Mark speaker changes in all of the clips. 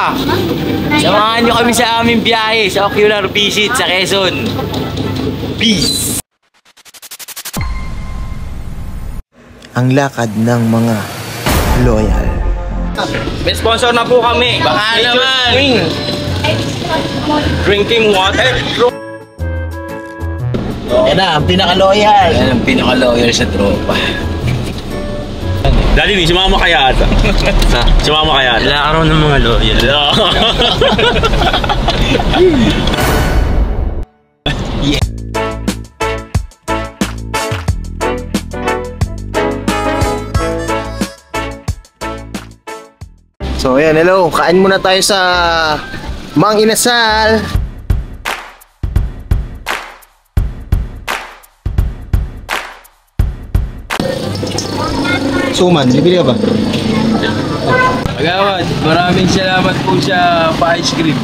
Speaker 1: tropa! Samahan nyo kami sa aming biyahe sa Ocular Visit sa Quezon. Peace!
Speaker 2: Ang lakad ng mga loyal.
Speaker 1: May sponsor na po kami. Baka naman. Drinking water.
Speaker 2: Yan na, ang pinaka-loyal.
Speaker 1: Yan ang pinaka-loyal sa tropa.
Speaker 3: Dali ni, sumama kaya ata. Sumama kaya ata.
Speaker 1: Ilang araw ng mga loyal. Yeah.
Speaker 2: So ayan, hello. Kain muna tayo sa Mang Inasal. Suman, bibili ka ba?
Speaker 1: Agawad, maraming salamat po sa pa-ice cream.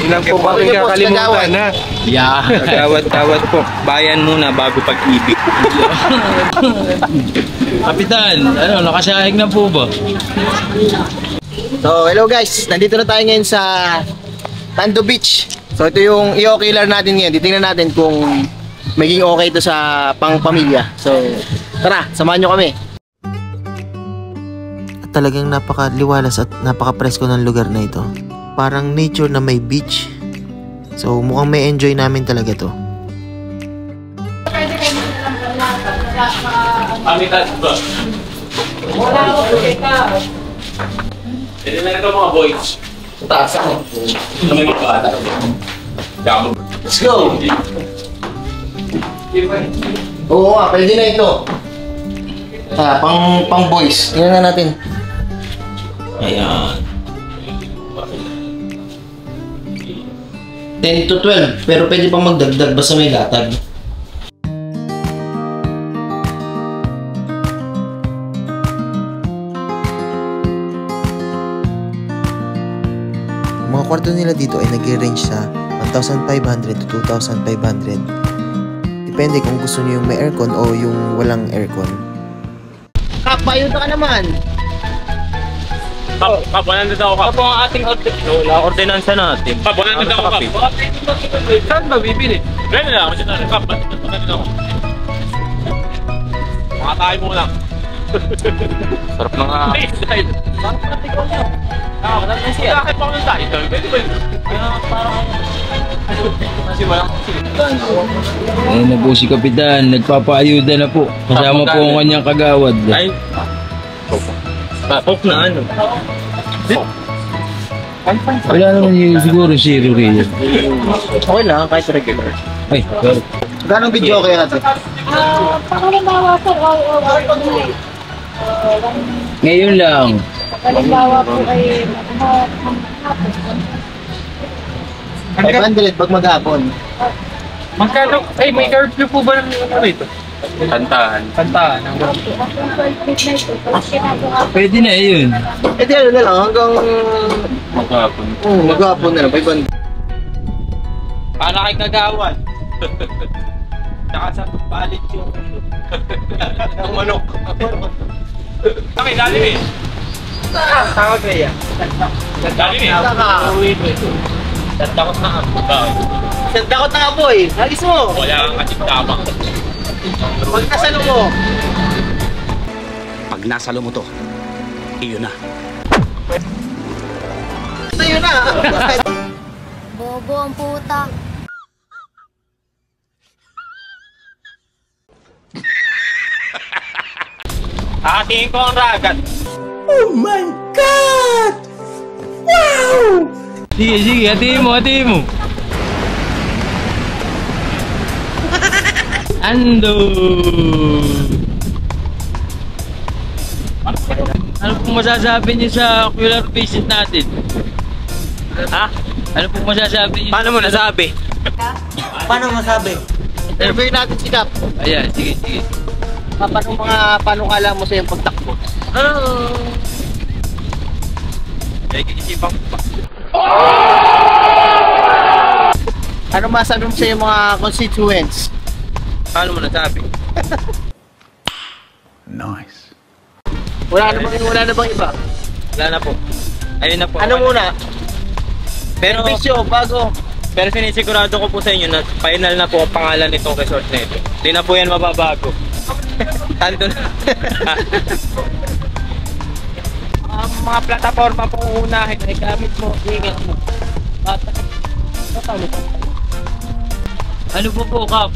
Speaker 4: Ilan po ba rin kakalimutan, ha?
Speaker 1: Yeah.
Speaker 4: Kawat-kawat po. Bayan muna bago pag-ibig.
Speaker 1: Kapitan, ano, nakasahig na po ba?
Speaker 2: So hello guys, nandito na tayo ngayon sa Tando Beach. So ito yung i-ocular natin ngayon. Titingnan natin kung maging okay ito sa pang-pamilya. So tara, samahan nyo kami. At talagang napakaliwalas at napaka-presko ng lugar na ito. Parang nature na may beach. So mukhang may enjoy namin talaga to.
Speaker 3: Pamitan ba? Hindi na ito mga boys.
Speaker 2: Taas ako.
Speaker 3: Ito may mga bata.
Speaker 2: Let's go! Oo nga, pwede na ito. Pang boys. Tingnan na natin.
Speaker 1: Ayan.
Speaker 2: 10 to 12, pero pwede pang magdagdag basta may latag. Ang mga kwarto nila dito ay nag-range sa 1,500 to 2,500. Depende kung gusto niyo yung may aircon o yung walang aircon. Kap, bayod na ka naman!
Speaker 3: Kap, 100 ako, Kap.
Speaker 1: Kapag ang ating ordinansa natin.
Speaker 3: Kap, 100 ako, Kap.
Speaker 1: Saan ba bibili?
Speaker 3: Gano'n lang, kasi natin, Kap. 100 ako. Mga tayo mo lang.
Speaker 1: Sarap na nga.
Speaker 3: Dahil.
Speaker 1: Parang practical niya. Wala na siya.
Speaker 3: Bakit pa ako ng tayo? Pwede ba yun?
Speaker 1: Parang
Speaker 3: Kasi walang
Speaker 5: Ayun na po si Kapitan, nagpapaayuda na po. Kasama po ang kanyang kagawad.
Speaker 1: ay. Pop na ano?
Speaker 5: Wala naman yung siguro zero real.
Speaker 2: Okay lang, kahit regular.
Speaker 5: Ay, sorry.
Speaker 2: Ganong video okay natin?
Speaker 6: Halimbawa po,
Speaker 5: Ngayon lang.
Speaker 6: halimbawa po ay
Speaker 2: 500 pag maghapon.
Speaker 4: Magkano? Ay, may curfew po ba ng ano rito?
Speaker 3: kantahan.
Speaker 4: Kantahan.
Speaker 5: Pwede na yun.
Speaker 2: Eh di ano na lang, hanggang
Speaker 3: Maghapon.
Speaker 2: maghapon na lang, 500.
Speaker 1: Para kay kagawad. Tsaka sa palit yung
Speaker 3: Ang manok. Okay, dali eh.
Speaker 1: tawag kaya.
Speaker 3: Dali eh.
Speaker 1: Tatakot na ako.
Speaker 2: Sandakot na nga boy, halis mo!
Speaker 3: Wala kang kasintamang.
Speaker 2: Pag nasalo mo!
Speaker 7: Pag nasalo mo to, iyon na.
Speaker 2: Ito yun na!
Speaker 6: Bobo ang puta.
Speaker 1: Tingin ko ang ragat.
Speaker 5: Sige, sige, hatiin mo, hatiin mo. Ando. Ano pong masasabi niyo sa Ocular Visit natin?
Speaker 1: Ha?
Speaker 5: Ano pong masasabi niyo?
Speaker 1: Paano mo nasabi?
Speaker 2: Paano masabi? Interview natin si Kap.
Speaker 5: Ayan, sige, sige.
Speaker 2: Paano kala mo sa iyong pagtakbo?
Speaker 1: Isipan ko pa.
Speaker 2: Ano masabi mo sa iyong mga constituents?
Speaker 1: Paano mo nasabi?
Speaker 7: Nice.
Speaker 2: Wala na bang iba?
Speaker 1: Wala na po. Ayun na po.
Speaker 2: Ano muna?
Speaker 1: Pero,
Speaker 2: bago.
Speaker 1: pero sinisigurado ko po sa inyo na final na po ang pangalan nitong resort na ito. Hindi na po yan mababago. Tanto na. Mga plataforma po unahin ay gamit mo. Ingat mo. Ano po Kap?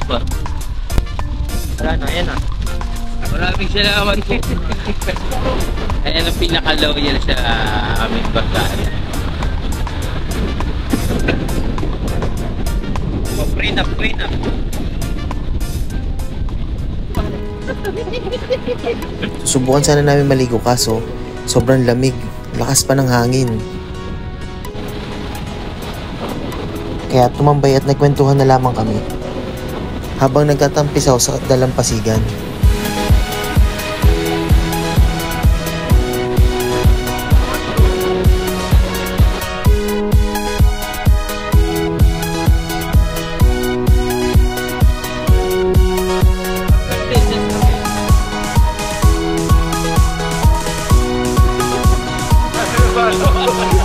Speaker 1: Wala na, yan na.
Speaker 5: Maraming salamat po. Ayan ang pinaka-loyal sa aming barkada.
Speaker 1: Prenup.
Speaker 8: Subukan sana namin maligo kaso sobrang lamig, lakas pa ng hangin. Kaya tumambay at nagkwentuhan na lamang kami habang nagtatampisaw sa dalampasigan.
Speaker 3: Ano?